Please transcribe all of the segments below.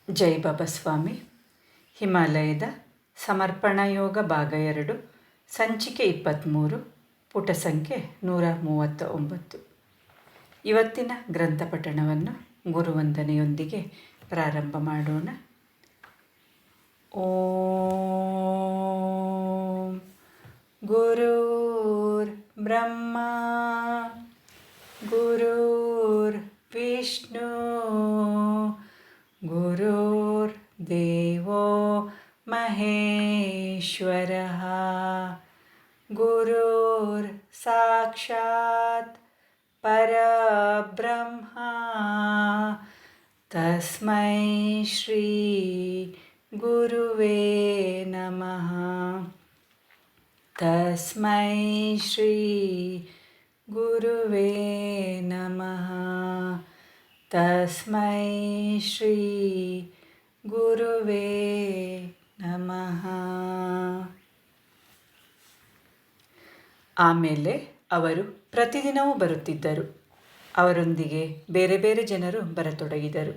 ಜೈ ಬಾಬಾ ಸ್ವಾಮಿ. ಹಿಮಾಲಯದ ಸಮರ್ಪಣಾ ಯೋಗ ಭಾಗ 2, ಸಂಚಿಕೆ 23, ಪುಟ ಸಂಖ್ಯೆ 139. ಇವತ್ತಿನ ಗ್ರಂಥ ಪಠಣವನ್ನು ಗುರುವಂದನೆಯೊಂದಿಗೆ ಪ್ರಾರಂಭ ಮಾಡೋಣ. ಓಂ ಗುರುರ್ ಬ್ರಹ್ಮ ಗುರುರ್ ವಿಷ್ಣು ಗುರುರ್ದೇವೋ ಮಹೇಶ್ವರಃ ಗುರುರ್ ಸಾಕ್ಷಾತ್ ಪರಬ್ರಹ್ಮ ತಸ್ಮೈ ಶ್ರೀ ಗುರುವೇ ನಮಃ. ತಸ್ಮೈ ಶ್ರೀ ಗುರುವೇ ನಮಃ. ತಸ್ಮೈ ಶ್ರೀ ಗುರುವೇ ನಮಃ. ಆಮೇಲೆ ಅವರು ಪ್ರತಿದಿನವೂ ಬರುತ್ತಿದ್ದರು. ಅವರೊಂದಿಗೆ ಬೇರೆ ಬೇರೆ ಜನರು ಬರತೊಡಗಿದರು.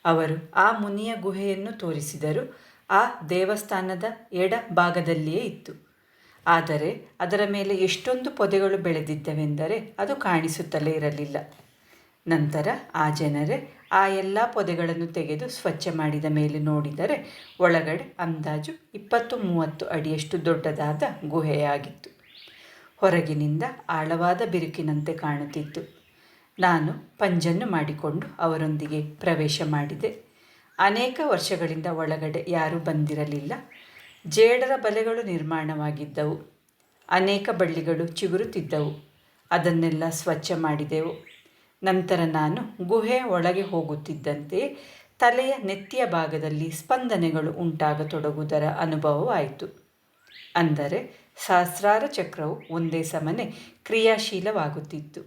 ಅವರು ಆ ಮುನಿಯ ಗುಹೆಯನ್ನು ತೋರಿಸಿದರು. ಆ ದೇವಸ್ಥಾನದ ಎಡ ಭಾಗದಲ್ಲಿಯೇ ಇತ್ತು. ಆದರೆ ಅದರ ಮೇಲೆ ಎಷ್ಟೊಂದು ಪೊದೆಗಳು ಬೆಳೆದಿದ್ದವೆಂದರೆ ಅದು ಕಾಣಿಸುತ್ತಲೇ ಇರಲಿಲ್ಲ. ನಂತರ ಆ ಜನರೇ ಆ ಎಲ್ಲ ಪೊದೆಗಳನ್ನು ತೆಗೆದು ಸ್ವಚ್ಛ ಮಾಡಿದ ಮೇಲೆ ನೋಡಿದರೆ ಒಳಗಡೆ ಅಂದಾಜು 20-30 ಅಡಿಯಷ್ಟು ದೊಡ್ಡದಾದ ಗುಹೆಯಾಗಿತ್ತು. ಹೊರಗಿನಿಂದ ಆಳವಾದ ಬಿರುಕಿನಂತೆ ಕಾಣುತ್ತಿತ್ತು. ನಾನು ಪಂಜನ್ನು ಮಾಡಿಕೊಂಡು ಅವರೊಂದಿಗೆ ಪ್ರವೇಶ ಮಾಡಿದೆ. ಅನೇಕ ವರ್ಷಗಳಿಂದ ಒಳಗಡೆ ಯಾರೂ ಬಂದಿರಲಿಲ್ಲ. ಜೇಡರ ಬಲೆಗಳು ನಿರ್ಮಾಣವಾಗಿದ್ದವು. ಅನೇಕ ಬಳ್ಳಿಗಳು ಚಿಗುರುತ್ತಿದ್ದವು. ಅದನ್ನೆಲ್ಲ ಸ್ವಚ್ಛ ಮಾಡಿದೆವು. ನಂತರ ನಾನು ಗುಹೆಯ ಒಳಗೆ ಹೋಗುತ್ತಿದ್ದಂತೆ ತಲೆಯ ನೆತ್ತಿಯ ಭಾಗದಲ್ಲಿ ಸ್ಪಂದನೆಗಳು ಉಂಟಾಗತೊಡಗುವುದರ ಅನುಭವವಾಯಿತು. ಅಂದರೆ ಸಹಸ್ರಾರ ಚಕ್ರವು ಒಂದೇ ಸಮನೆ ಕ್ರಿಯಾಶೀಲವಾಗುತ್ತಿತ್ತು.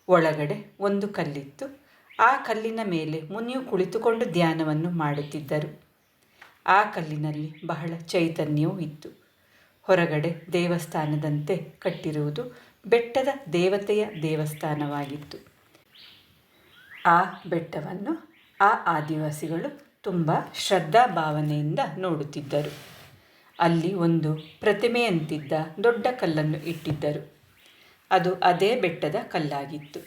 ಒಳಗಡೆ ಒಂದು ಕಲ್ಲಿತ್ತು. ಆ ಕಲ್ಲಿನ ಮೇಲೆ ಮುನಿಯು ಕುಳಿತುಕೊಂಡು ಧ್ಯಾನವನ್ನು ಮಾಡುತ್ತಿದ್ದರು. ಆ ಕಲ್ಲಿನಲ್ಲಿ ಬಹಳ ಚೈತನ್ಯವೂ ಇತ್ತು. ಹೊರಗಡೆ ದೇವಸ್ಥಾನದಂತೆ ಕಟ್ಟಿರುವುದು ಬೆಟ್ಟದ ದೇವತೆಯ ದೇವಸ್ಥಾನವಾಗಿತ್ತು. ಆ ಬೆಟ್ಟವನ್ನು ಆ ಆದಿವಾಸಿಗಳು ತುಂಬ ಶ್ರದ್ಧಾಭಾವನೆಯಿಂದ ನೋಡುತ್ತಿದ್ದರು. ಅಲ್ಲಿ ಒಂದು ಪ್ರತಿಮೆಯಂತಿದ್ದ ದೊಡ್ಡ ಕಲ್ಲನ್ನು ಇಟ್ಟಿದ್ದರು. ಅದು ಅದೇ ಬೆಟ್ಟದ ಕಲ್ಲಾಗಿತ್ತು.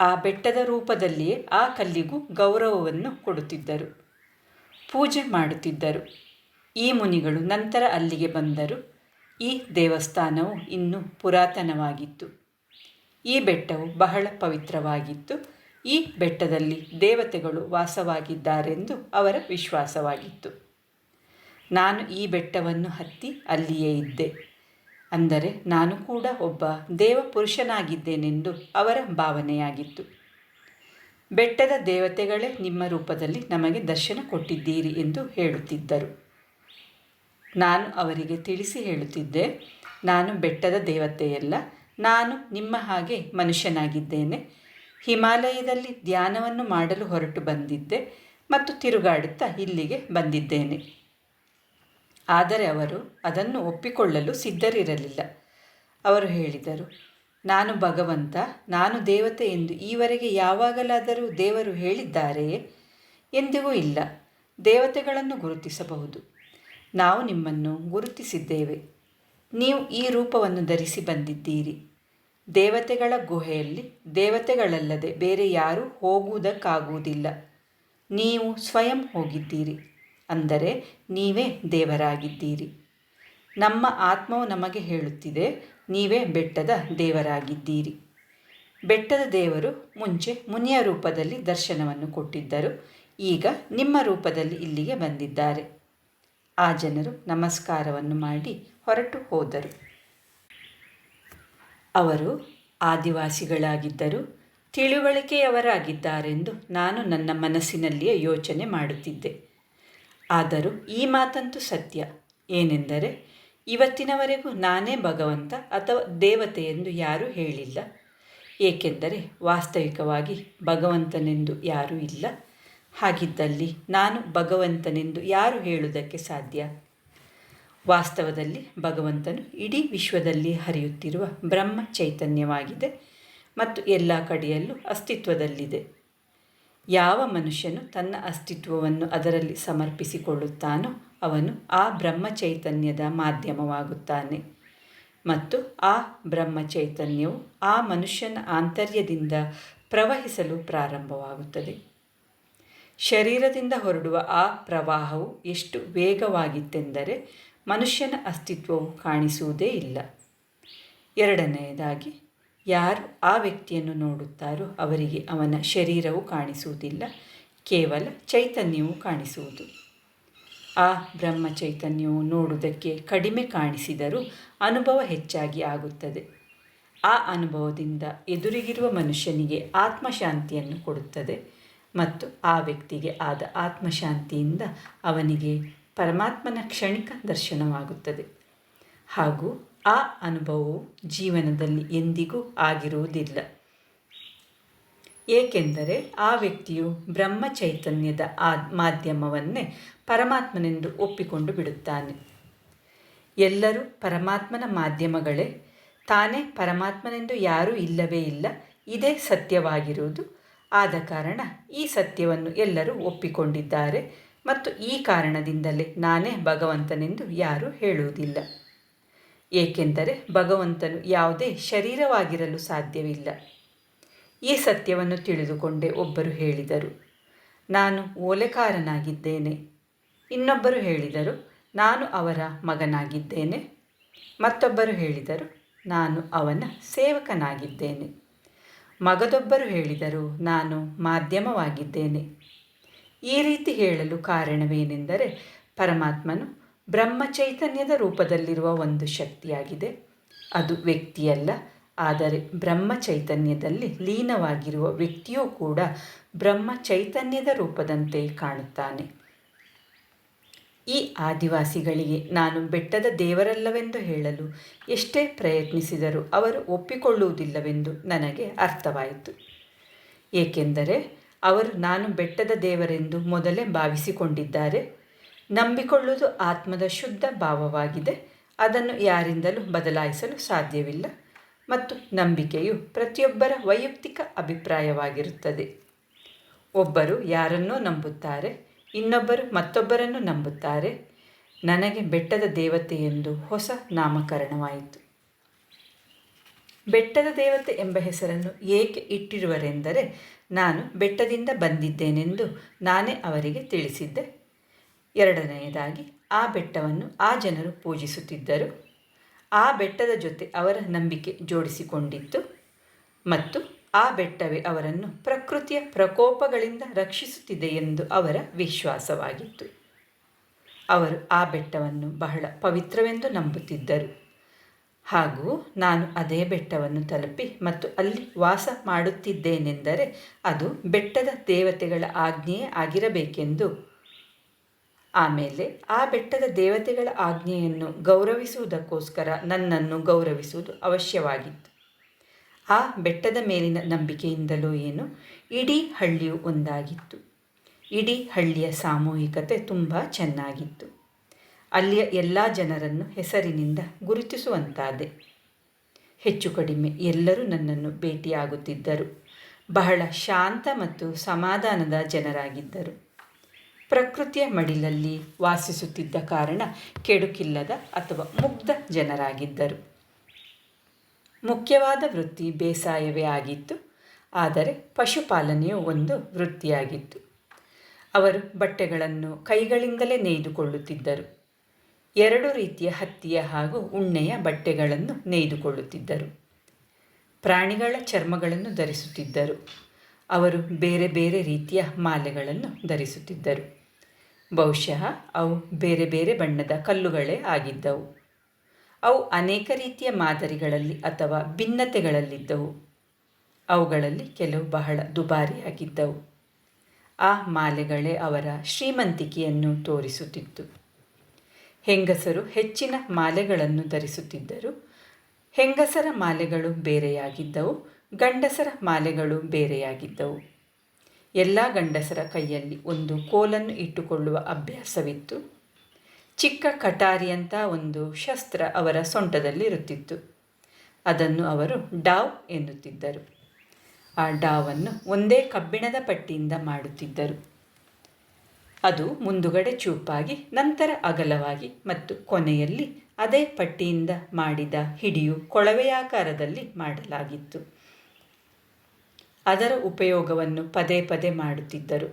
ಆ ಬೆಟ್ಟದ ರೂಪದಲ್ಲಿಯೇ ಆ ಕಲ್ಲಿಗೂ ಗೌರವವನ್ನು ಕೊಡುತ್ತಿದ್ದರು, ಪೂಜೆ ಮಾಡುತ್ತಿದ್ದರು. ಈ ಮುನಿಗಳು ನಂತರ ಅಲ್ಲಿಗೆ ಬಂದರು. ಈ ದೇವಸ್ಥಾನವು ಇನ್ನೂ ಪುರಾತನವಾಗಿತ್ತು. ಈ ಬೆಟ್ಟವು ಬಹಳ ಪವಿತ್ರವಾಗಿತ್ತು. ಈ ಬೆಟ್ಟದಲ್ಲಿ ದೇವತೆಗಳು ವಾಸವಾಗಿದ್ದಾರೆಂದು ಅವರ ವಿಶ್ವಾಸವಾಗಿತ್ತು. ನಾನು ಈ ಬೆಟ್ಟವನ್ನು ಹತ್ತಿ ಅಲ್ಲಿಯೇ ಇದ್ದೆ. ಅಂದರೆ ನಾನು ಕೂಡ ಒಬ್ಬ ದೇವಪುರುಷನಾಗಿದ್ದೇನೆಂದು ಅವರ ಭಾವನೆಯಾಗಿತ್ತು. ಬೆಟ್ಟದ ದೇವತೆಗಳೇ ನಿಮ್ಮ ರೂಪದಲ್ಲಿ ನಮಗೆ ದರ್ಶನ ಕೊಟ್ಟಿದ್ದೀರಿ ಎಂದು ಹೇಳುತ್ತಿದ್ದರು. ನಾನು ಅವರಿಗೆ ತಿಳಿಸಿ ಹೇಳುತ್ತಿದ್ದೆ, ನಾನು ಬೆಟ್ಟದ ದೇವತೆಯಲ್ಲ, ನಾನು ನಿಮ್ಮ ಹಾಗೆ ಮನುಷ್ಯನಾಗಿದ್ದೇನೆ. ಹಿಮಾಲಯದಲ್ಲಿ ಧ್ಯಾನವನ್ನು ಮಾಡಲು ಹೊರಟು ಬಂದಿದ್ದೆ ಮತ್ತು ತಿರುಗಾಡುತ್ತಾ ಇಲ್ಲಿಗೆ ಬಂದಿದ್ದೇನೆ. ಆದರೆ ಅವರು ಅದನ್ನು ಒಪ್ಪಿಕೊಳ್ಳಲು ಸಿದ್ಧರಿರಲಿಲ್ಲ. ಅವರು ಹೇಳಿದರು, ನಾನು ಭಗವಂತ, ನಾನು ದೇವತೆ ಎಂದು ಈವರೆಗೆ ಯಾವಾಗಲಾದರೂ ದೇವರು ಹೇಳಿದ್ದಾರೆಯೇ? ಎಂದಿಗೂ ಇಲ್ಲ. ದೇವತೆಗಳನ್ನು ಗುರುತಿಸಬಹುದು. ನಾವು ನಿಮ್ಮನ್ನು ಗುರುತಿಸಿದ್ದೇವೆ. ನೀವು ಈ ರೂಪವನ್ನು ಧರಿಸಿ ಬಂದಿದ್ದೀರಿ. ದೇವತೆಗಳ ಗುಹೆಯಲ್ಲಿ ದೇವತೆಗಳಲ್ಲದೆ ಬೇರೆ ಯಾರೂ ಹೋಗುವುದಕ್ಕಾಗುವುದಿಲ್ಲ. ನೀವು ಸ್ವಯಂ ಹೋಗಿದ್ದೀರಿ. ಅಂದರೆ ನೀವೇ ದೇವರಾಗಿದ್ದೀರಿ. ನಮ್ಮ ಆತ್ಮವು ನಮಗೆ ಹೇಳುತ್ತಿದೆ, ನೀವೇ ಬೆಟ್ಟದ ದೇವರಾಗಿದ್ದೀರಿ. ಬೆಟ್ಟದ ದೇವರು ಮುಂಚೆ ಮುನಿಯ ರೂಪದಲ್ಲಿ ದರ್ಶನವನ್ನು ಕೊಟ್ಟಿದ್ದರು. ಈಗ ನಿಮ್ಮ ರೂಪದಲ್ಲಿ ಇಲ್ಲಿಗೆ ಬಂದಿದ್ದಾರೆ. ಆ ಜನರು ನಮಸ್ಕಾರವನ್ನು ಮಾಡಿ ಹೊರಟು ಹೋದರು. ಅವರು ಆದಿವಾಸಿಗಳಾಗಿದ್ದರು. ತಿಳುವಳಿಕೆಯವರಾಗಿದ್ದಾರೆಂದು ನಾನು ನನ್ನ ಮನಸ್ಸಿನಲ್ಲಿಯೇ ಯೋಚನೆ ಮಾಡುತ್ತಿದ್ದೆ. ಆದರೂ ಈ ಮಾತಂತೂ ಸತ್ಯ. ಏನೆಂದರೆ ಇವತ್ತಿನವರೆಗೂ ನಾನೇ ಭಗವಂತ ಅಥವಾ ದೇವತೆ ಎಂದು ಯಾರೂ ಹೇಳಿಲ್ಲ. ಏಕೆಂದರೆ ವಾಸ್ತವಿಕವಾಗಿ ಭಗವಂತನೆಂದು ಯಾರೂ ಇಲ್ಲ. ಹಾಗಿದ್ದಲ್ಲಿ ನಾನು ಭಗವಂತನೆಂದು ಯಾರು ಹೇಳುವುದಕ್ಕೆ ಸಾಧ್ಯ? ವಾಸ್ತವದಲ್ಲಿ ಭಗವಂತನು ಇಡೀ ವಿಶ್ವದಲ್ಲಿ ಹರಿಯುತ್ತಿರುವ ಬ್ರಹ್ಮ ಚೈತನ್ಯವಾಗಿದೆ ಮತ್ತು ಎಲ್ಲ ಕಡೆಯಲ್ಲೂ ಅಸ್ತಿತ್ವದಲ್ಲಿದೆ. ಯಾವ ಮನುಷ್ಯನು ತನ್ನ ಅಸ್ತಿತ್ವವನ್ನು ಅದರಲ್ಲಿ ಸಮರ್ಪಿಸಿಕೊಳ್ಳುತ್ತಾನೋ ಅವನು ಆ ಬ್ರಹ್ಮಚೈತನ್ಯದ ಮಾಧ್ಯಮವಾಗುತ್ತಾನೆ ಮತ್ತು ಆ ಬ್ರಹ್ಮಚೈತನ್ಯವು ಆ ಮನುಷ್ಯನ ಆಂತರ್ಯದಿಂದ ಪ್ರವಹಿಸಲು ಪ್ರಾರಂಭವಾಗುತ್ತದೆ. ಶರೀರದಿಂದ ಹೊರಡುವ ಆ ಪ್ರವಾಹವು ಎಷ್ಟು ವೇಗವಾಗಿತ್ತೆಂದರೆ ಮನುಷ್ಯನ ಅಸ್ತಿತ್ವವು ಕಾಣಿಸುವುದೇ ಇಲ್ಲ. ಎರಡನೆಯದಾಗಿ, ಯಾರು ಆ ವ್ಯಕ್ತಿಯನ್ನು ನೋಡುತ್ತಾರೋ ಅವರಿಗೆ ಅವನ ಶರೀರವು ಕಾಣಿಸುವುದಿಲ್ಲ, ಕೇವಲ ಚೈತನ್ಯವು ಕಾಣಿಸುವುದು. ಆ ಬ್ರಹ್ಮ ಚೈತನ್ಯವು ನೋಡುವುದಕ್ಕೆ ಕಡಿಮೆ ಕಾಣಿಸಿದರೂ ಅನುಭವ ಹೆಚ್ಚಾಗಿ ಆಗುತ್ತದೆ. ಆ ಅನುಭವದಿಂದ ಎದುರಿಗಿರುವ ಮನುಷ್ಯನಿಗೆ ಆತ್ಮಶಾಂತಿಯನ್ನು ಕೊಡುತ್ತದೆ ಮತ್ತು ಆ ವ್ಯಕ್ತಿಗೆ ಆದ ಆತ್ಮಶಾಂತಿಯಿಂದ ಅವನಿಗೆ ಪರಮಾತ್ಮನ ಕ್ಷಣಿಕ ದರ್ಶನವಾಗುತ್ತದೆ. ಹಾಗೂ ಆ ಅನುಭವವು ಜೀವನದಲ್ಲಿ ಎಂದಿಗೂ ಆಗಿರುವುದಿಲ್ಲ, ಏಕೆಂದರೆ ಆ ವ್ಯಕ್ತಿಯು ಬ್ರಹ್ಮ ಚೈತನ್ಯದ ಮಾಧ್ಯಮವನ್ನೇ ಪರಮಾತ್ಮನೆಂದು ಒಪ್ಪಿಕೊಂಡು ಬಿಡುತ್ತಾನೆ. ಎಲ್ಲರೂ ಪರಮಾತ್ಮನ ಮಾಧ್ಯಮಗಳೇ, ತಾನೇ ಪರಮಾತ್ಮನೆಂದು ಯಾರೂ ಇಲ್ಲವೇ ಇಲ್ಲ, ಇದೇ ಸತ್ಯವಾಗಿರುವುದು. ಆದ ಕಾರಣ ಈ ಸತ್ಯವನ್ನು ಎಲ್ಲರೂ ಒಪ್ಪಿಕೊಂಡಿದ್ದಾರೆ ಮತ್ತು ಈ ಕಾರಣದಿಂದಲೇ ನಾನೇ ಭಗವಂತನೆಂದು ಯಾರೂ ಹೇಳುವುದಿಲ್ಲ, ಏಕೆಂದರೆ ಭಗವಂತನು ಯಾವುದೇ ಶರೀರವಾಗಿರಲು ಸಾಧ್ಯವಿಲ್ಲ. ಈ ಸತ್ಯವನ್ನು ತಿಳಿದುಕೊಂಡೇ ಒಬ್ಬರು ಹೇಳಿದರು, ನಾನು ಓಲೆಕಾರನಾಗಿದ್ದೇನೆ. ಇನ್ನೊಬ್ಬರು ಹೇಳಿದರು, ನಾನು ಅವರ ಮಗನಾಗಿದ್ದೇನೆ. ಮತ್ತೊಬ್ಬರು ಹೇಳಿದರು, ನಾನು ಅವನ ಸೇವಕನಾಗಿದ್ದೇನೆ. ಮಗದೊಬ್ಬರು ಹೇಳಿದರು, ನಾನು ಮಾಧ್ಯಮವಾಗಿದ್ದೇನೆ. ಈ ರೀತಿ ಹೇಳಲು ಕಾರಣವೇನೆಂದರೆ ಪರಮಾತ್ಮನು ಬ್ರಹ್ಮಚೈತನ್ಯದ ರೂಪದಲ್ಲಿರುವ ಒಂದು ಶಕ್ತಿಯಾಗಿದೆ. ಅದು ವ್ಯಕ್ತಿಯಲ್ಲ, ಆದರೆ ಬ್ರಹ್ಮಚೈತನ್ಯದಲ್ಲಿ ಲೀನವಾಗಿರುವ ವ್ಯಕ್ತಿಯೂ ಕೂಡ ಬ್ರಹ್ಮಚೈತನ್ಯದ ರೂಪದಂತೆ ಕಾಣುತ್ತಾನೆ. ಈ ಆದಿವಾಸಿಗಳಿಗೆ ನಾನು ಬೆಟ್ಟದ ದೇವರಲ್ಲವೆಂದು ಹೇಳಲು ಎಷ್ಟೇ ಪ್ರಯತ್ನಿಸಿದರೂ ಅವರು ಒಪ್ಪಿಕೊಳ್ಳುವುದಿಲ್ಲವೆಂದು ನನಗೆ ಅರ್ಥವಾಯಿತು. ಏಕೆಂದರೆ ಅವರು ನಾನು ಬೆಟ್ಟದ ದೇವರೆಂದು ಮೊದಲೇ ಭಾವಿಸಿಕೊಂಡಿದ್ದಾರೆ. ನಂಬಿಕೊಳ್ಳುವುದು ಆತ್ಮದ ಶುದ್ಧ ಭಾವವಾಗಿದೆ, ಅದನ್ನು ಯಾರಿಂದಲೂ ಬದಲಾಯಿಸಲು ಸಾಧ್ಯವಿಲ್ಲ ಮತ್ತು ನಂಬಿಕೆಯು ಪ್ರತಿಯೊಬ್ಬರ ವೈಯಕ್ತಿಕ ಅಭಿಪ್ರಾಯವಾಗಿರುತ್ತದೆ. ಒಬ್ಬರು ಯಾರನ್ನೋ ನಂಬುತ್ತಾರೆ, ಇನ್ನೊಬ್ಬರು ಮತ್ತೊಬ್ಬರನ್ನು ನಂಬುತ್ತಾರೆ. ನನಗೆ ಬೆಟ್ಟದ ದೇವತೆ ಎಂದು ಹೊಸ ನಾಮಕರಣವಾಯಿತು. ಬೆಟ್ಟದ ದೇವತೆ ಎಂಬ ಹೆಸರನ್ನು ಏಕೆ ಇಟ್ಟಿರುವರೆಂದರೆ ನಾನು ಬೆಟ್ಟದಿಂದ ಬಂದಿದ್ದೇನೆಂದು ನಾನೇ ಅವರಿಗೆ ತಿಳಿಸಿದ್ದೆ. ಎರಡನೆಯದಾಗಿ, ಆ ಬೆಟ್ಟವನ್ನು ಆ ಜನರು ಪೂಜಿಸುತ್ತಿದ್ದರು. ಆ ಬೆಟ್ಟದ ಜೊತೆ ಅವರ ನಂಬಿಕೆ ಜೋಡಿಸಿಕೊಂಡಿತ್ತು ಮತ್ತು ಆ ಬೆಟ್ಟವೇ ಅವರನ್ನು ಪ್ರಕೃತಿಯ ಪ್ರಕೋಪಗಳಿಂದ ರಕ್ಷಿಸುತ್ತಿದೆ ಎಂದು ಅವರ ವಿಶ್ವಾಸವಾಗಿತ್ತು. ಅವರು ಆ ಬೆಟ್ಟವನ್ನು ಬಹಳ ಪವಿತ್ರವೆಂದು ನಂಬುತ್ತಿದ್ದರು. ಹಾಗೂ ನಾನು ಅದೇ ಬೆಟ್ಟವನ್ನು ತಲುಪಿ ಮತ್ತು ಅಲ್ಲಿ ವಾಸ ಮಾಡುತ್ತಿದ್ದೇನೆಂದರೆ ಅದು ಬೆಟ್ಟದ ದೇವತೆಗಳ ಆಜ್ಞೆಯೇ ಆಗಿರಬೇಕೆಂದು. ಆಮೇಲೆ ಆ ಬೆಟ್ಟದ ದೇವತೆಗಳ ಆಜ್ಞೆಯನ್ನು ಗೌರವಿಸುವುದಕ್ಕೋಸ್ಕರ ನನ್ನನ್ನು ಗೌರವಿಸುವುದು ಅವಶ್ಯವಾಗಿತ್ತು. ಆ ಬೆಟ್ಟದ ಮೇಲಿನ ನಂಬಿಕೆಯಿಂದಲೋ ಏನು, ಇಡೀ ಹಳ್ಳಿಯು ಒಂದಾಗಿತ್ತು. ಇಡೀ ಹಳ್ಳಿಯ ಸಾಮೂಹಿಕತೆ ತುಂಬ ಚೆನ್ನಾಗಿತ್ತು. ಅಲ್ಲಿಯ ಎಲ್ಲ ಜನರನ್ನು ಹೆಸರಿನಿಂದ ಗುರುತಿಸುವಂತಾದೆ. ಹೆಚ್ಚು ಕಡಿಮೆ ಎಲ್ಲರೂ ನನ್ನನ್ನು ಭೇಟಿಯಾಗುತ್ತಿದ್ದರು. ಬಹಳ ಶಾಂತ ಮತ್ತು ಸಮಾಧಾನದ ಜನರಾಗಿದ್ದರು. ಪ್ರಕೃತಿಯ ಮಡಿಲಲ್ಲಿ ವಾಸಿಸುತ್ತಿದ್ದ ಕಾರಣ ಕೆಡುಕಿಲ್ಲದ ಅಥವಾ ಮುಗ್ಧ ಜನರಾಗಿದ್ದರು. ಮುಖ್ಯವಾದ ವೃತ್ತಿ ಬೇಸಾಯವೇ ಆಗಿತ್ತು, ಆದರೆ ಪಶುಪಾಲನೆಯು ಒಂದು ವೃತ್ತಿಯಾಗಿತ್ತು. ಅವರು ಬಟ್ಟೆಗಳನ್ನು ಕೈಗಳಿಂದಲೇ ನೇಯ್ದುಕೊಳ್ಳುತ್ತಿದ್ದರು. 2 ರೀತಿಯ ಹತ್ತಿಯ ಹಾಗೂ ಉಣ್ಣೆಯ ಬಟ್ಟೆಗಳನ್ನು ನೇಯ್ದುಕೊಳ್ಳುತ್ತಿದ್ದರು. ಪ್ರಾಣಿಗಳ ಚರ್ಮಗಳನ್ನು ಧರಿಸುತ್ತಿದ್ದರು. ಅವರು ಬೇರೆ ಬೇರೆ ರೀತಿಯ ಮಾಲೆಗಳನ್ನು ಧರಿಸುತ್ತಿದ್ದರು. ಬಹುಶಃ ಅವು ಬೇರೆ ಬೇರೆ ಬಣ್ಣದ ಕಲ್ಲುಗಳೇ ಆಗಿದ್ದವು. ಅವು ಅನೇಕ ರೀತಿಯ ಮಾದರಿಗಳಲ್ಲಿ ಅಥವಾ ಭಿನ್ನತೆಗಳಲ್ಲಿದ್ದವು. ಅವುಗಳಲ್ಲಿ ಕೆಲವು ಬಹಳ ದುಬಾರಿಯಾಗಿದ್ದವು. ಆ ಮಾಲೆಗಳೇ ಅವರ ಶ್ರೀಮಂತಿಕೆಯನ್ನು ತೋರಿಸುತ್ತಿತ್ತು. ಹೆಂಗಸರು ಹೆಚ್ಚಿನ ಮಾಲೆಗಳನ್ನು ಧರಿಸುತ್ತಿದ್ದರು. ಹೆಂಗಸರ ಮಾಲೆಗಳು ಬೇರೆಯಾಗಿದ್ದವು, ಗಂಡಸರ ಮಾಲೆಗಳು ಬೇರೆಯಾಗಿದ್ದವು. ಎಲ್ಲ ಗಂಡಸರ ಕೈಯಲ್ಲಿ ಒಂದು ಕೋಲನ್ನು ಇಟ್ಟುಕೊಳ್ಳುವ ಅಭ್ಯಾಸವಿತ್ತು. ಚಿಕ್ಕ ಕಟಾರಿಯಂಥ ಒಂದು ಶಸ್ತ್ರ ಅವರ ಸೊಂಟದಲ್ಲಿ ಇರುತ್ತಿತ್ತು. ಅದನ್ನು ಅವರು ಡಾವ್ ಎನ್ನುತ್ತಿದ್ದರು. ಆ ಡಾವನ್ನು ಒಂದೇ ಕಬ್ಬಿಣದ ಪಟ್ಟಿಯಿಂದ ಮಾಡುತ್ತಿದ್ದರು. ಅದು ಮುಂದುಗಡೆ ಚೂಪಾಗಿ, ನಂತರ ಅಗಲವಾಗಿ ಮತ್ತು ಕೊನೆಯಲ್ಲಿ ಅದೇ ಪಟ್ಟಿಯಿಂದ ಮಾಡಿದ ಹಿಡಿಯು ಕೊಳವೆಯಾಕಾರದಲ್ಲಿ ಮಾಡಲಾಗಿತ್ತು. ಅದರ ಉಪಯೋಗವನ್ನು ಪದೇ ಪದೇ ಮಾಡುತ್ತಿದ್ದರು.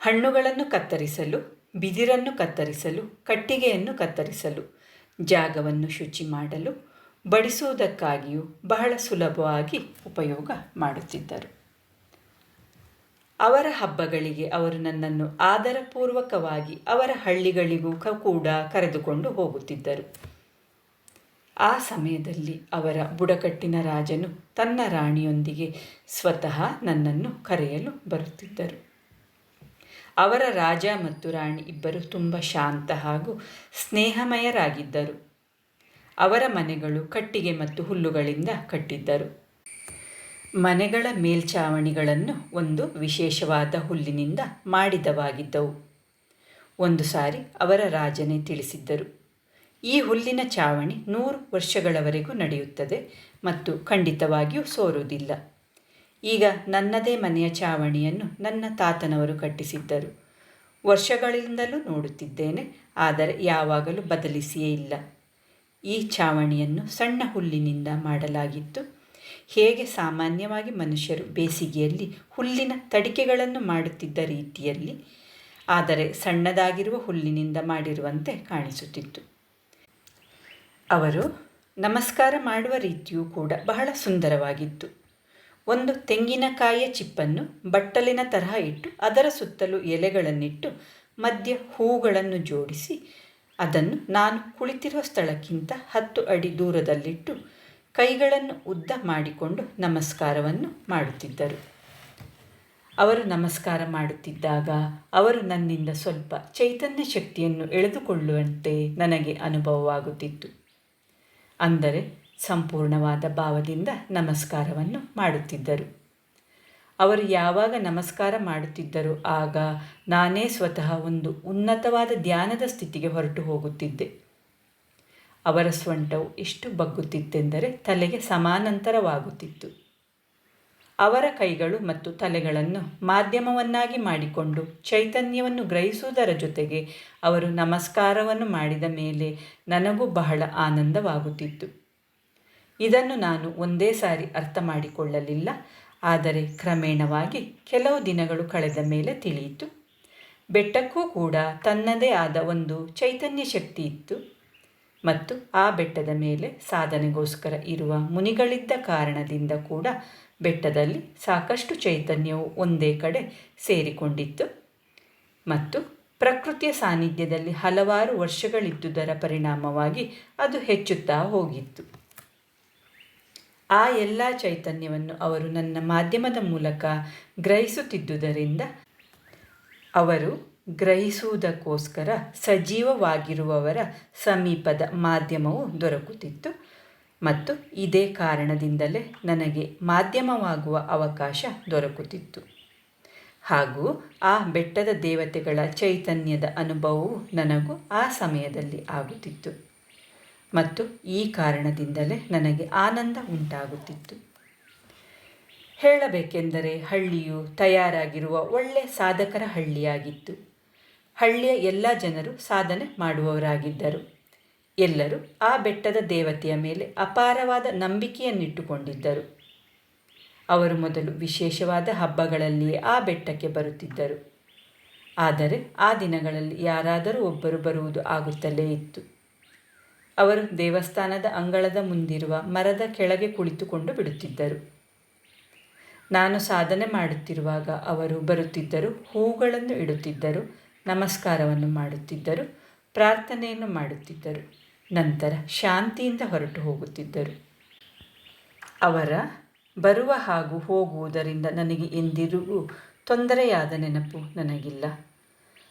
ಹಣ್ಣುಗಳನ್ನು ಕತ್ತರಿಸಲು, ಬಿದಿರನ್ನು ಕತ್ತರಿಸಲು, ಕಟ್ಟಿಗೆಯನ್ನು ಕತ್ತರಿಸಲು, ಜಾಗವನ್ನು ಶುಚಿ ಮಾಡಲು, ಬಡಿಸುವುದಕ್ಕಾಗಿಯೂ ಬಹಳ ಸುಲಭವಾಗಿ ಉಪಯೋಗ ಮಾಡುತ್ತಿದ್ದರು. ಅವರ ಹಬ್ಬಗಳಿಗೆ ಅವರು ನನ್ನನ್ನು ಆದರಪೂರ್ವಕವಾಗಿ ಅವರ ಹಳ್ಳಿಗಳಿಗೂ ಕೂಡ ಕರೆದುಕೊಂಡು ಹೋಗುತ್ತಿದ್ದರು. ಆ ಸಮಯದಲ್ಲಿ ಅವರ ಬುಡಕಟ್ಟಿನ ರಾಜನು ತನ್ನ ರಾಣಿಯೊಂದಿಗೆ ಸ್ವತಃ ನನ್ನನ್ನು ಕರೆಯಲು ಬರುತ್ತಿದ್ದರು. ಅವರ ರಾಜ ಮತ್ತು ರಾಣಿ ಇಬ್ಬರು ತುಂಬ ಶಾಂತ ಹಾಗೂ ಸ್ನೇಹಮಯರಾಗಿದ್ದರು. ಅವರ ಮನೆಗಳು ಕಟ್ಟಿಗೆ ಮತ್ತು ಹುಲ್ಲುಗಳಿಂದ ಕಟ್ಟಿದ್ದರು. ಮನೆಗಳ ಮೇಲ್ಛಾವಣಿಗಳನ್ನು ಒಂದು ವಿಶೇಷವಾದ ಹುಲ್ಲಿನಿಂದ ಮಾಡಿದವಾಗಿದ್ದವು. ಒಂದು ಸಾರಿ ಅವರ ರಾಜನೇ ತಿಳಿಸಿದ್ದರು, ಈ ಹುಲ್ಲಿನ ಛಾವಣಿ 100 ವರ್ಷಗಳವರೆಗೂ ನಡೆಯುತ್ತದೆ ಮತ್ತು ಖಂಡಿತವಾಗಿಯೂ ಸೋರುವುದಿಲ್ಲ. ಈಗ ನನ್ನದೇ ಮನೆಯ ಛಾವಣಿಯನ್ನು ನನ್ನ ತಾತನವರು ಕಟ್ಟಿಸಿದ್ದರು. ವರ್ಷಗಳಿಂದಲೂ ನೋಡುತ್ತಿದ್ದೇನೆ, ಆದರೆ ಯಾವಾಗಲೂ ಬದಲಿಸಿಯೇ ಇಲ್ಲ. ಈ ಛಾವಣಿಯನ್ನು ಸಣ್ಣ ಹುಲ್ಲಿನಿಂದ ಮಾಡಲಾಗಿತ್ತು. ಹೇಗೆ ಸಾಮಾನ್ಯವಾಗಿ ಮನುಷ್ಯರು ಬೇಸಿಗೆಯಲ್ಲಿ ಹುಲ್ಲಿನ ತಡಿಕೆಗಳನ್ನು ಮಾಡುತ್ತಿದ್ದ ರೀತಿಯಲ್ಲಿ, ಆದರೆ ಸಣ್ಣದಾಗಿರುವ ಹುಲ್ಲಿನಿಂದ ಮಾಡಿರುವಂತೆ ಕಾಣಿಸುತ್ತಿತ್ತು. ಅವರು ನಮಸ್ಕಾರ ಮಾಡುವ ರೀತಿಯೂ ಕೂಡ ಬಹಳ ಸುಂದರವಾಗಿತ್ತು. ಒಂದು ತೆಂಗಿನಕಾಯಿಯ ಚಿಪ್ಪನ್ನು ಬಟ್ಟಲಿನ ತರಹ ಇಟ್ಟು ಅದರ ಸುತ್ತಲೂ ಎಲೆಗಳನ್ನಿಟ್ಟು ಮಧ್ಯ ಹೂಗಳನ್ನು ಜೋಡಿಸಿ ಅದನ್ನು ನಾನು ಕುಳಿತಿರುವ ಸ್ಥಳಕ್ಕಿಂತ 10 ಅಡಿ ದೂರದಲ್ಲಿಟ್ಟು ಕೈಗಳನ್ನು ಉದ್ದ ಮಾಡಿಕೊಂಡು ನಮಸ್ಕಾರವನ್ನು ಮಾಡುತ್ತಿದ್ದರು. ಅವರು ನಮಸ್ಕಾರ ಮಾಡುತ್ತಿದ್ದಾಗ ಅವರು ನನ್ನಿಂದ ಸ್ವಲ್ಪ ಚೈತನ್ಯ ಶಕ್ತಿಯನ್ನು ಎಳೆದುಕೊಳ್ಳುವಂತೆ ನನಗೆ ಅನುಭವವಾಗುತ್ತಿತ್ತು. ಅಂದರೆ ಸಂಪೂರ್ಣವಾದ ಭಾವದಿಂದ ನಮಸ್ಕಾರವನ್ನು ಮಾಡುತ್ತಿದ್ದರು. ಅವರು ಯಾವಾಗ ನಮಸ್ಕಾರ ಮಾಡುತ್ತಿದ್ದರೋ ಆಗ ನಾನೇ ಸ್ವತಃ ಒಂದು ಉನ್ನತವಾದ ಧ್ಯಾನದ ಸ್ಥಿತಿಗೆ ಹೊರಟು ಹೋಗುತ್ತಿದ್ದೆ. ಅವರ ಸೊಂಟವು ಎಷ್ಟು ಬಗ್ಗುತ್ತಿತ್ತೆಂದರೆ ತಲೆಗೆ ಸಮಾನಾಂತರವಾಗುತ್ತಿತ್ತು. ಅವರ ಕೈಗಳು ಮತ್ತು ತಲೆಗಳನ್ನು ಮಾಧ್ಯಮವನ್ನಾಗಿ ಮಾಡಿಕೊಂಡು ಚೈತನ್ಯವನ್ನು ಗ್ರಹಿಸುವುದರ ಜೊತೆಗೆ ಅವರು ನಮಸ್ಕಾರವನ್ನು ಮಾಡಿದ ಮೇಲೆ ನನಗೂ ಬಹಳ ಆನಂದವಾಗುತ್ತಿತ್ತು. ಇದನ್ನು ನಾನು ಒಂದೇ ಸಾರಿ ಅರ್ಥ ಮಾಡಿಕೊಳ್ಳಲಿಲ್ಲ, ಆದರೆ ಕ್ರಮೇಣವಾಗಿ ಕೆಲವು ದಿನಗಳು ಕಳೆದ ಮೇಲೆ ತಿಳಿಯಿತು. ಬೆಟ್ಟಕ್ಕೂ ಕೂಡ ತನ್ನದೇ ಆದ ಒಂದು ಚೈತನ್ಯ ಶಕ್ತಿ ಇತ್ತು ಮತ್ತು ಆ ಬೆಟ್ಟದ ಮೇಲೆ ಸಾಧನೆಗೋಸ್ಕರ ಇರುವ ಮುನಿಗಳಿದ್ದ ಕಾರಣದಿಂದ ಕೂಡ ಬೆಟ್ಟದಲ್ಲಿ ಸಾಕಷ್ಟು ಚೈತನ್ಯವು ಒಂದೇ ಕಡೆ ಸೇರಿಕೊಂಡಿತ್ತು ಮತ್ತು ಪ್ರಕೃತಿಯ ಸಾನ್ನಿಧ್ಯದಲ್ಲಿ ಹಲವಾರು ವರ್ಷಗಳಿದ್ದುದರ ಪರಿಣಾಮವಾಗಿ ಅದು ಹೆಚ್ಚುತ್ತಾ ಹೋಗಿತ್ತು. ಆ ಎಲ್ಲ ಚೈತನ್ಯವನ್ನು ಅವರು ನನ್ನ ಮಾಧ್ಯಮದ ಮೂಲಕ ಗ್ರಹಿಸುತ್ತಿದ್ದುದರಿಂದ ಅವರು ಗ್ರಹಿಸುವುದಕ್ಕೋಸ್ಕರ ಸಜೀವವಾಗಿರುವವರ ಸಮೀಪದ ಮಾಧ್ಯಮವು ದೊರಕುತ್ತಿತ್ತು ಮತ್ತು ಇದೇ ಕಾರಣದಿಂದಲೇ ನನಗೆ ಮಾಧ್ಯಮವಾಗುವ ಅವಕಾಶ ದೊರಕುತ್ತಿತ್ತು. ಹಾಗೂ ಆ ಬೆಟ್ಟದ ದೇವತೆಗಳ ಚೈತನ್ಯದ ಅನುಭವವು ನನಗೂ ಆ ಸಮಯದಲ್ಲಿ ಆಗುತ್ತಿತ್ತು ಮತ್ತು ಈ ಕಾರಣದಿಂದಲೇ ನನಗೆ ಆನಂದ ಉಂಟಾಗುತ್ತಿತ್ತು. ಹೇಳಬೇಕೆಂದರೆ ಹಳ್ಳಿಯು ತಯಾರಾಗಿರುವ ಒಳ್ಳೆ ಸಾಧಕರ ಹಳ್ಳಿಯಾಗಿತ್ತು. ಹಳ್ಳಿಯ ಎಲ್ಲ ಜನರು ಸಾಧನೆ ಮಾಡುವವರಾಗಿದ್ದರು. ಎಲ್ಲರೂ ಆ ಬೆಟ್ಟದ ದೇವತೆಯ ಮೇಲೆ ಅಪಾರವಾದ ನಂಬಿಕೆಯನ್ನಿಟ್ಟುಕೊಂಡಿದ್ದರು. ಅವರು ಮೊದಲು ವಿಶೇಷವಾದ ಹಬ್ಬಗಳಲ್ಲಿಯೇ ಆ ಬೆಟ್ಟಕ್ಕೆ ಬರುತ್ತಿದ್ದರು. ಆದರೆ ಆ ದಿನಗಳಲ್ಲಿ ಯಾರಾದರೂ ಒಬ್ಬರು ಬರುವುದು ಆಗುತ್ತಲೇ ಇತ್ತು. ಅವರು ದೇವಸ್ಥಾನದ ಅಂಗಳದ ಮುಂದಿರುವ ಮರದ ಕೆಳಗೆ ಕುಳಿತುಕೊಂಡು ಬಿಡುತ್ತಿದ್ದರು. ನಾನು ಸಾಧನೆ ಮಾಡುತ್ತಿರುವಾಗ ಅವರು ಬರುತ್ತಿದ್ದರು, ಹೂಗಳನ್ನು ಇಡುತ್ತಿದ್ದರು, ನಮಸ್ಕಾರವನ್ನು ಮಾಡುತ್ತಿದ್ದರು, ಪ್ರಾರ್ಥನೆಯನ್ನು ಮಾಡುತ್ತಿದ್ದರು, ನಂತರ ಶಾಂತಿಯಿಂದ ಹೊರಟು ಹೋಗುತ್ತಿದ್ದರು. ಅವರ ಬರುವ ಹಾಗೂ ಹೋಗುವುದರಿಂದ ನನಗೆ ಎಂದಿಗೂ ತೊಂದರೆಯಾದ ನೆನಪು ನನಗಿಲ್ಲ.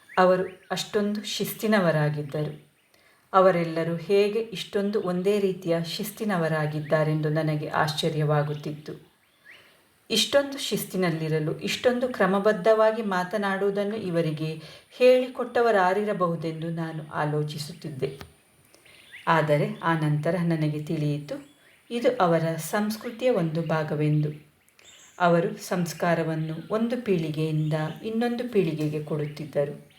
ಅವರು ಅಷ್ಟೊಂದು ಶಿಸ್ತಿನವರಾಗಿದ್ದರು. ಅವರೆಲ್ಲರೂ ಹೇಗೆ ಇಷ್ಟೊಂದು ಒಂದೇ ರೀತಿಯ ಶಿಸ್ತಿನವರಾಗಿದ್ದಾರೆಂದು ನನಗೆ ಆಶ್ಚರ್ಯವಾಗುತ್ತಿತ್ತು. ಇಷ್ಟೊಂದು ಶಿಸ್ತಿನಲ್ಲಿರಲು ಇಷ್ಟೊಂದು ಕ್ರಮಬದ್ಧವಾಗಿ ಮಾತನಾಡುವುದನ್ನು ಇವರಿಗೆ ಹೇಳಿಕೊಟ್ಟವರಾರಿರಬಹುದೆಂದು ನಾನು ಆಲೋಚಿಸುತ್ತಿದ್ದೆ. ಆದರೆ ಆ ನಂತರ ನನಗೆ ತಿಳಿಯಿತು, ಇದು ಅವರ ಸಂಸ್ಕೃತಿಯ ಒಂದು ಭಾಗವೆಂದು. ಅವರು ಸಂಸ್ಕಾರವನ್ನು ಒಂದು ಪೀಳಿಗೆಯಿಂದ ಇನ್ನೊಂದು ಪೀಳಿಗೆಗೆ ಕೊಡುತ್ತಿದ್ದರು.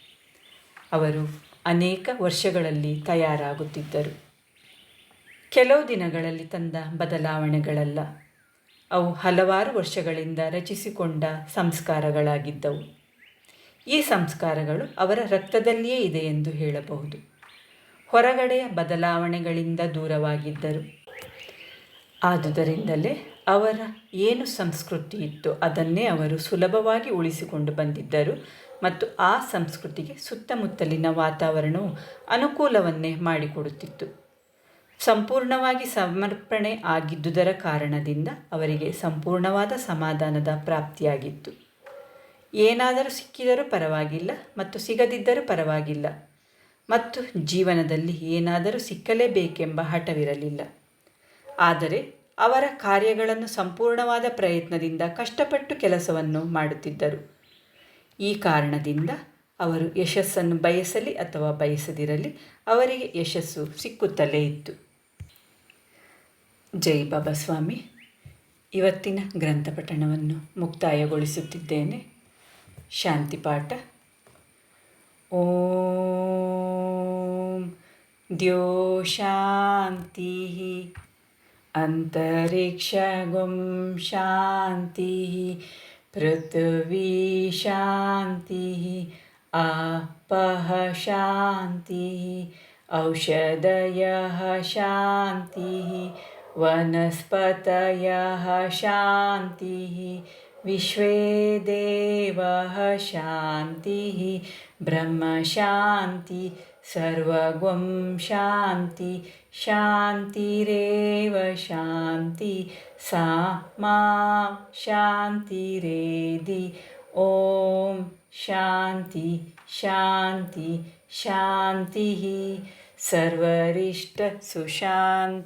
ಅವರು ಅನೇಕ ವರ್ಷಗಳಲ್ಲಿ ತಯಾರಾಗುತ್ತಿದ್ದರು. ಕೆಲವು ದಿನಗಳಲ್ಲಿ ತಂದ ಬದಲಾವಣೆಗಳಲ್ಲ, ಅವು ಹಲವಾರು ವರ್ಷಗಳಿಂದ ರಚಿಸಿಕೊಂಡ ಸಂಸ್ಕಾರಗಳಾಗಿದ್ದವು. ಈ ಸಂಸ್ಕಾರಗಳು ಅವರ ರಕ್ತದಲ್ಲಿಯೇ ಇದೆ ಎಂದು ಹೇಳಬಹುದು. ಹೊರಗಡೆಯ ಬದಲಾವಣೆಗಳಿಂದ ದೂರವಾಗಿದ್ದರು. ಆದುದರಿಂದಲೇ ಅವರ ಏನು ಸಂಸ್ಕೃತಿ ಇತ್ತು ಅದನ್ನೇ ಅವರು ಸುಲಭವಾಗಿ ಉಳಿಸಿಕೊಂಡು ಬಂದಿದ್ದರು ಮತ್ತು ಆ ಸಂಸ್ಕೃತಿಗೆ ಸುತ್ತಮುತ್ತಲಿನ ವಾತಾವರಣವು ಅನುಕೂಲವನ್ನೇ ಮಾಡಿಕೊಡುತ್ತಿತ್ತು. ಸಂಪೂರ್ಣವಾಗಿ ಸಮರ್ಪಣೆ ಆಗಿದ್ದುದರ ಕಾರಣದಿಂದ ಅವರಿಗೆ ಸಂಪೂರ್ಣವಾದ ಸಮಾಧಾನದ ಪ್ರಾಪ್ತಿಯಾಗಿತ್ತು. ಏನಾದರೂ ಸಿಕ್ಕಿದರೂ ಪರವಾಗಿಲ್ಲ ಮತ್ತು ಸಿಗದಿದ್ದರೂ ಪರವಾಗಿಲ್ಲ ಮತ್ತು ಜೀವನದಲ್ಲಿ ಏನಾದರೂ ಸಿಕ್ಕಲೇಬೇಕೆಂಬ ಹಠವಿರಲಿಲ್ಲ. ಆದರೆ ಅವರ ಕಾರ್ಯಗಳನ್ನು ಸಂಪೂರ್ಣವಾದ ಪ್ರಯತ್ನದಿಂದ ಕಷ್ಟಪಟ್ಟು ಕೆಲಸವನ್ನು ಮಾಡುತ್ತಿದ್ದರು. ಈ ಕಾರಣದಿಂದ ಅವರು ಯಶಸ್ಸನ್ನು ಬಯಸಲಿ ಅಥವಾ ಬಯಸದಿರಲಿ ಅವರಿಗೆ ಯಶಸ್ಸು ಸಿಕ್ಕುತ್ತಲೇ ಇತ್ತು. ಜೈ ಬಾಬಾ ಸ್ವಾಮಿ. ಇವತ್ತಿನ ಗ್ರಂಥ ಪಠಣವನ್ನು ಮುಕ್ತಾಯಗೊಳಿಸುತ್ತಿದ್ದೇನೆ. ಶಾಂತಿ ಪಾಠ. ಓಂ ದ್ಯೋ ಶಾಂತಿ ಅಂತರಿಕ್ಷಗುಂ ಶಾಂತಿ ಪೃಥ್ವಿ ಶಾಂತಿ ಆಪಃ ಶಾಂತಿ ಔಷಧಯಃ ಶಾಂತಿ ವನಸ್ಪತಯಃ ಶಾಂತಿ ವಿಶ್ವೇ ದೇವಃ ಶಾಂತಿ ಬ್ರಹ್ಮ ಶಾಂತಿ ಸರ್ವಗುಂ ಶಾಂತಿ ಶಾಂತಿರೇವ ಶಾಂತಿ ಸಾ ಮಾ ಶಾಂತಿರೇಧಿ. ಓಂ ಶಾಂತಿ ಶಾಂತಿ ಶಾಂತಿ. ಸರ್ವರಿಷ್ಟ ಸುಶಾಂತಿರ್ಭವತು.